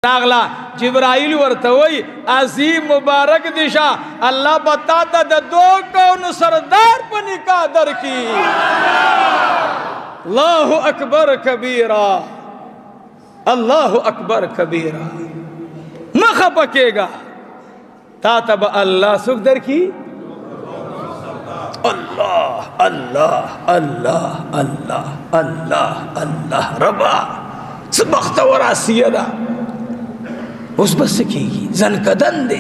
راغلا جبرائیل ورتوي عظیم مبارک दिशा अल्लाह बताता द दो कौन सरदार पर निकाह दर की अल्लाह अकबर कबीरा अल्लाह अकबर कबीरा मखा पकेगा तातब अल्लाह सुख दर की अल्लाह अल्लाह अल्लाह अल्लाह अल्लाह अल्लाह रबा सबख्त वरासियदा उस बस की जन कदन दे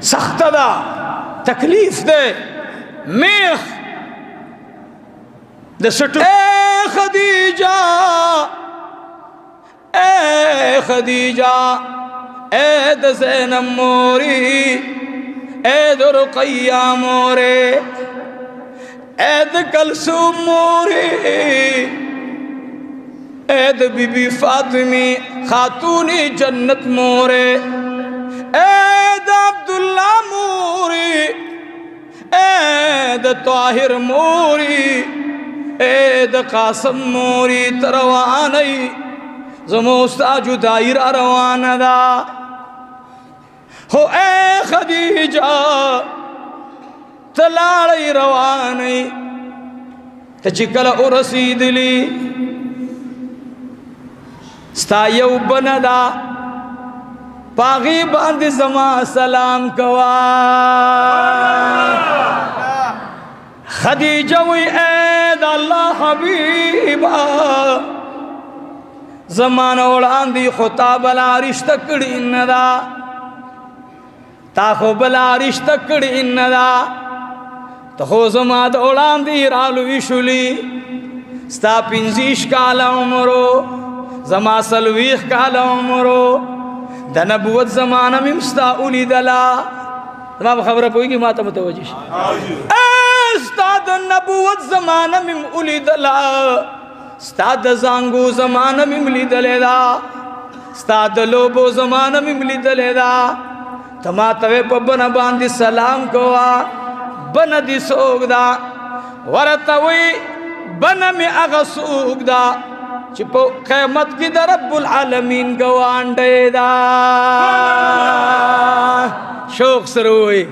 सख्त दा तकलीफ दे मेख द सटू ए खदीजा ए द ज़ैनब मोरी ए द रुक़ैया मोरे ए द कलसूम मोरी ऐद बीबी फातिमी खातूनी जन्नत मोरे ऐद अब्दुल्ला मोरी ऐद ताहिर मोरी ऐद कासम मोरी तरवानी ज़मोस्ता जुदाईरा रवाना दा हो ए खदीजा तलाड़ी रवानी तचिकल उरसीदली स्तायौ बनदा पागी बांध जमा सलाम कवा खदीजा वी ऐद अल्लाह हबीबा जमान ओलांदी खुता बला रिश्ता कड़ी नदा ताखो बला रिश्ता कड़ी नदा तो हो जमात ओलांदी रालू विशुली स्ता पिंजीश काला उमरो जमा सलवीख काला उमरो द नबुवत ज़माना में मुस्ता उली दला तमाम खबर कोई की माता मतवजिश उस्ताद नबुवत ज़माना में उली दला उस्ताद ज़ांगू ज़माना में उली दलेदा उस्ताद लोबो ज़माना में उली दलेदा तमा तवे पबन बांधी सलाम कोआ बन दी सोगदा वरतवी बन में अगसूगदा चिपो क़यामत की दर रब्बुल आलमीन गवांडेदा शौक सरोई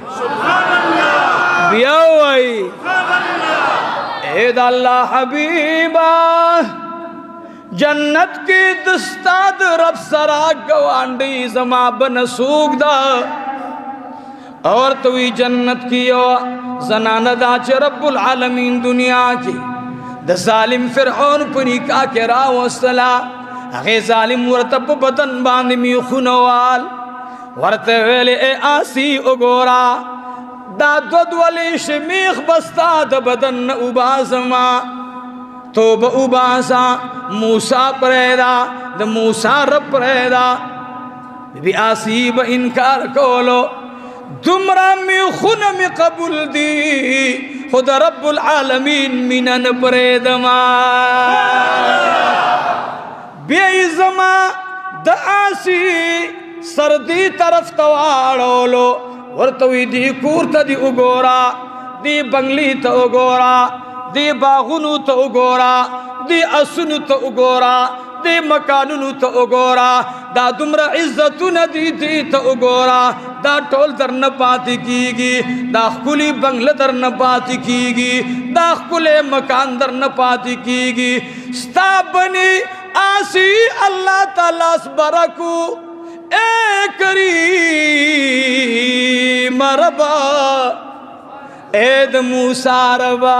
बियावई ऐद अल्लाह हबीबा जन्नत की दस्ताद रब सरा गवांडी जमा बन सूगदा और तुई जन्नत की जनाना दाच रब्बुल आलमीन दुनिया की द जालिम फिरौन पुनी का केरा वसला अगे जालिम वरतब बदन बांध मी खुनवाल वरते वेले ए आसी उगोरा दा दद वले शमीख बस्ता द बदन उबासमा तो ब उबासा मूसा परेदा द मूसा रब परेदा भी आसी ब इनकार कोलो दुमरा में खुन में कबूल दी खुदा रब्बुल आलमीन मिनन परेदमा बेइज़मा द आसी सर्दी तरफ तवाड़ोलो वर्तवी दी कूर्त दी उगोरा दी बंगली तो उगोरा दी बागुनु तो उगोरा दी असुनु तो उगोरा दे मकानुनु तो उगोरा दा दुमरा इज्जतु नदी दी तो उगोरा दा टोल दर न पाती कीगी दा खुली बंगले दर न पाती कीगी दा खुले मकान दर न पाती कीगी स्ता बनी आसी अल्लाह ताला बरकू ए करीम रबा ऐद मूसा रबा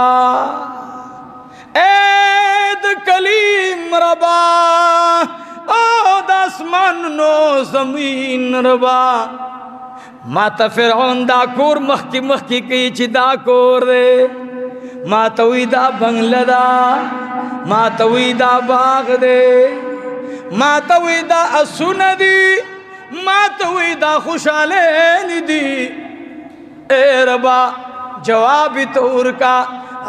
ऐद कलीम रबा ओ दासमान नो जमीन रबा माता फिरौन दा कोर मखकी मखकी की चिदा कोर रे माता दा बंगलदा माता दा बाग दे माता दा असुनदी माता दा खुशाले निदी ए रबा जवाब तौर का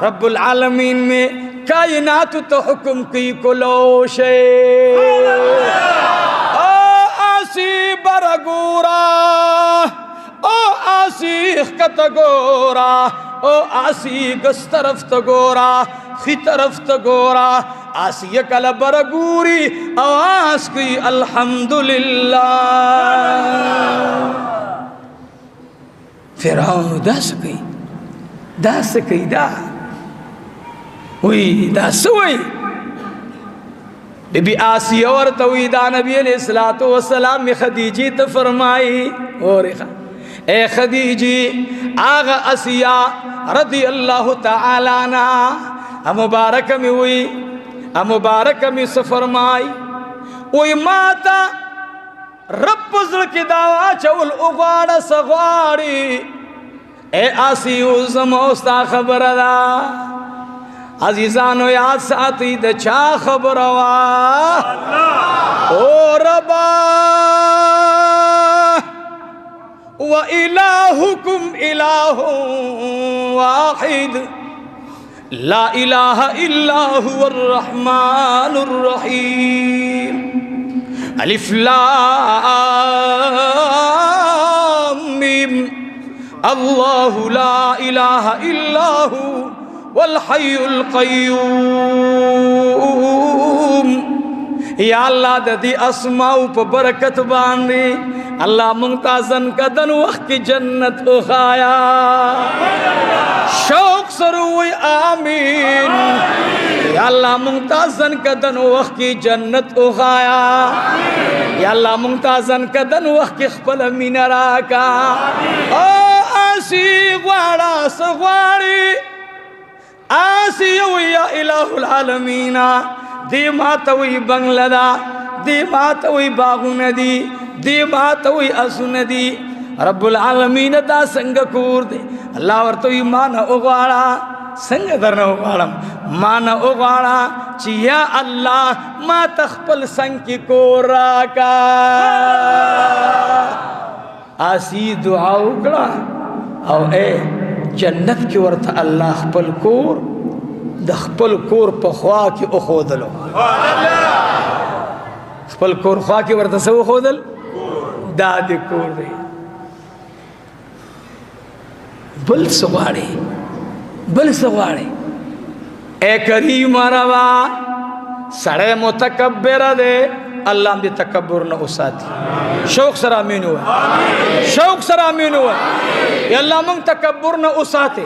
रब्बुल आलमीन में कायनात तो हुक्म की कुलोशे ओ आसी बरगोरा ओ आसी कतगोरा ओ आसी गस तरफ तगोरा खी तरफ तगोरा آسیہ کل برگوری آواز کی الحمدللہ. فرعون دا سکی دا وی دا سوئی بی بی آسیہ ورطوی دا نبی علیہ السلام میں خدیجی تا فرمائی اور اے خدیجی آغا آسیہ رضی اللہ تعالی عنہ مبارک میں ہوئی مبارک میں سفرمائی وی ماتا رب پزر کی دعوی چول اغاڑا سغاڑی اے آسیو زموستا خبر دا عزیزانو یاد ساتی دا چا خبر وا او ربا وَإِلَٰهُكُمْ إِلَٰهٌ وَاحِدٌ لَا إِلَٰهَ إِلَّا هُوَ الرَّحْمَٰنُ الرَّحِيمُ. ألف لام ميم الله لا إله إلا هو والحي القيوم. یا اللہ ددی اسماء پا برکت باندے اللہ ممتازن کا دن وقت کی جنت اخایا. شوق سروی آمین. یا اللہ ممتازن کا دن وقت کی جنت اخایا. یا اللہ ممتازن کا دن وقت کی خپل امین راکا. آسی غوارا سغواری آسی یا الہ العالمین. دی ماتوی بنگلہ دا دی ماتوی باغون دی دی ماتوی اسون دی. رب العالمین دا سنگ کور دے اللہ ورطوی مانا اغوارا سنگ درنا اغوارم مانا اغوارا چی یا اللہ ما تخپل سنگ کی کور راکا. آسی دعا اکڑا او اے جنت کی ورطا اللہ خپل کور دخپل کور پا خواہ کی اخودلو. خپل کور خواہ کی ورطا سو اخودل دادی کور دے بل سغواڑے اے کریم روا سڑے متکبر دے اللہ ہم دی تکبر نہ اساتی. شوق سر آمین ہوا شوق سر آمین ہوا. یا اللہ منگ تکبر نہ اساتے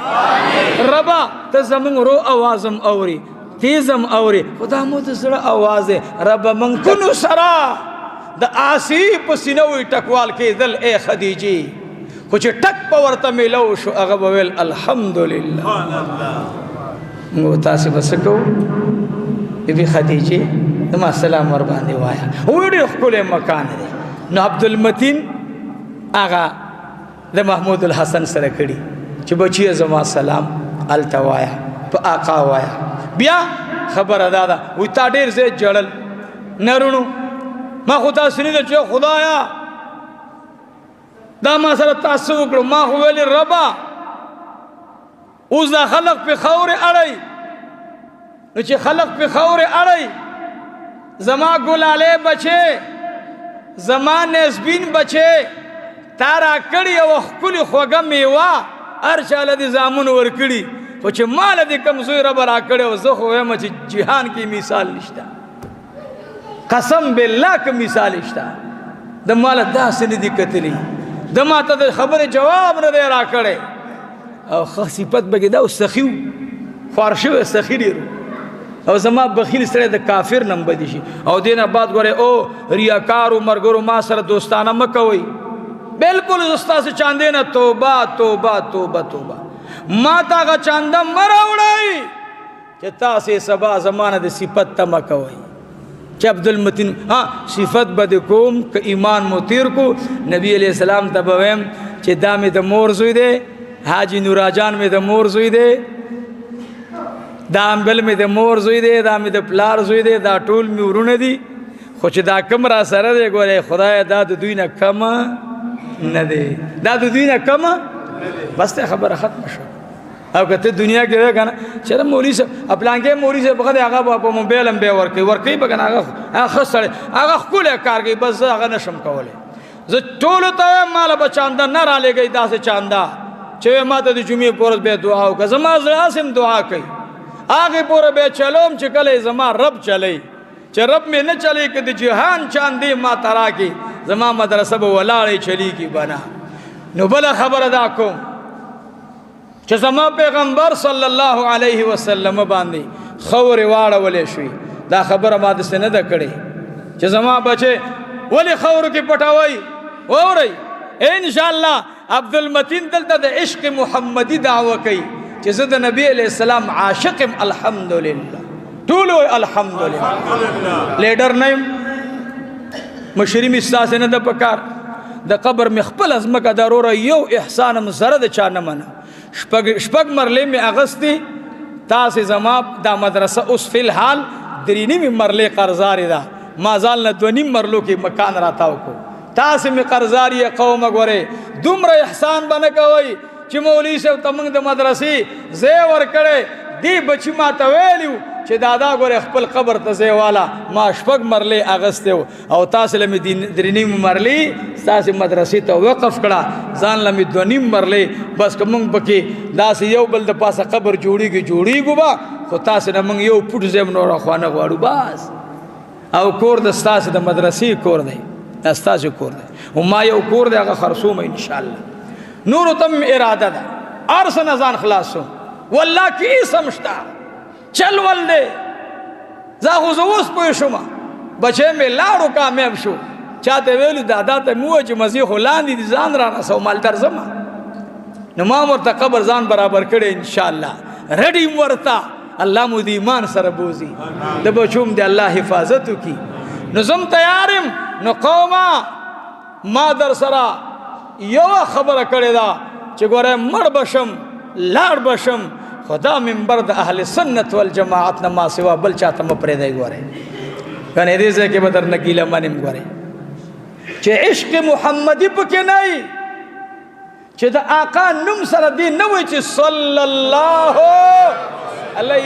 ربا تزمنگ رو آوازم اوری تیزم اوری خدا متزر آوازے ربا منگ کنو سرا دا آسی پسینوی ٹکوال کے دل اے خدیجی کچھ ٹک پورتا ملو شو اغبویل الحمدللہ. مگو تاسی بسکو بی خدیجی دما سلام ورباندی وایا ویڈی اخکول مکان دے نو عبدالمتین آغا دا محمود الحسن سرکڑی چی بچی زما سلام علتا وایا پا آقا وایا بیا خبر دادا وی تا دیر زید جڑل نرونو ما خدا سنید چو خدایا دا ما سر تاسو کرو ما خویلی ربا اوز دا خلق پی خور اڑی نو چی خلق پی خور اڑی زما گلالے بچے زما نسبین بچے تارا کڑی او خکلی خوگا میوا ارچال دی زامن ورکڑی وچ مال دی کمزوی رب را کڑی و زخو ویما چی جہان کی مثال نشتا قسم باللہ کی مثال نشتا دا مال دا سنی دی کتلی دا ماتا دا خبر جواب ندے را کڑی او خصیپت بگی دا سخیو خوارشو سخیری رو او زما بخیل سره د کافر نم بدی شي او دینه بعد غره او ریاکار مرګرو ما سره دوستانه مکوي بالکل استاد چاندې نه توبه توبه توبه توبه ما تا غ چاند مراوړی چې تاسو سبا زمانه د صفت تم کوي چې عبدالمتین ها صفت بد کوم ک ایمان مو تیر کو نبی علیہ السلام ته بویم چې دامه د مور زوی دی حاجی نوراجان می د مور زوی دی دا امبل می د مور زوی دی دا می د پلار زوی دی دا ټول می ورونه دی خو چې دا کم را سره دی ګوره خدای دا د دوی نه کم نه دی دا د دوی نه کم بس ته خبره ختم شو او کته دنیا کې وای کنه چې مولوی صاحب خپلانګه مولوی صاحب بغه هغه په موبایل هم به ورکی بګنه هغه خسړ هغه خپل کار کوي بس هغه نشم کوله زه ټول ته مال بچاندا نه را لګی داسې چاندا چې ماته د جمعې پورز به دعا وکړه زما زړه سم دعا کوي آگے پورا بے چلوم چھ کلے زما رب چلے چھ رب میں نہ چلے کہ دی جہان چاندی ما ترا کی زما مدرسہ ولاڑے چلی کی بنا نو بلا خبر ادا کو چھ زما پیغمبر صلی اللہ علیہ وسلم باندی خور واڑا ولے شوی دا خبر ما دستے نہ دکڑے چھ زما بچے ولی خور کی پٹاوئی وورئی انشاءاللہ عبدالمتین دلتا دا عشق محمدی دعوی کئی چیزا دا نبی علیہ السلام عاشقم الحمدللہ طولو الحمدللہ لیڈر نیم مشریم استاس نه د پکار د قبر مخبل از مکه ضروره یو احسانم زره د چا نه منه شپږ مرلې می اغستی تاسې زما دا مدرسه اوس فی الحال درینی می مرلې قرضاری ده ما زال نه دونیم مرلو کې مکان راتاو کو تاسې می قرضاری قوم غوره دومره احسان بنه کوي چې مولوی صاحب تمنګ د مدرسې زی ور کړي دی بچی ما ته ویلیو چې دادا ګوره خپل قبر ته ځای والا ما شپږ مرلې اغستی و او تاسې له مې درېنیم مرلې ستاسې مدرسې ته وقف کړه ځان له مې دوه نیم مرلې بس که موږ پکې داسې یو بل د پاسه قبر جوړېږو به خو تاسې نه موږ یو پوټ ځای نوره خوا نه غواړو بس او کور د ستاسې د مدرسې کور دی دا ستاسې کور دی او ما یو کور دی هغه خرڅوم انشاءالله نورو ته م اراده ده هر څه نه ځان خلاصوم والله کې هېڅ هم شته چل ول دے زا خو زه اوس پوه شوم بچی مې لاړو کامیاب شو چاته ویلو دادا ته مې وویل چې مزې خو لاندې دي ځان را رسو مالدار زما نو ما ورته قبر ځان برابر کړی انشاءالله رډي م ورته الله مو د ایمان سره بوزي د بچوم د الله حفاظت وکړي نو زم تیار یم نو قومه ما در سره یوه خبره کړې ده چې ګوره مړ بشم لاړ بشم خدا منبر د اهل سنت والجماعت نه ما سوا بل چاته م پرېږدی ګورئ کنه دې ځای کې به در نه ګیله منم ګورئ چې عشق محمدي پکې نه وي چې د آقا نوم سره دې نه وایي چې صلی الله علیه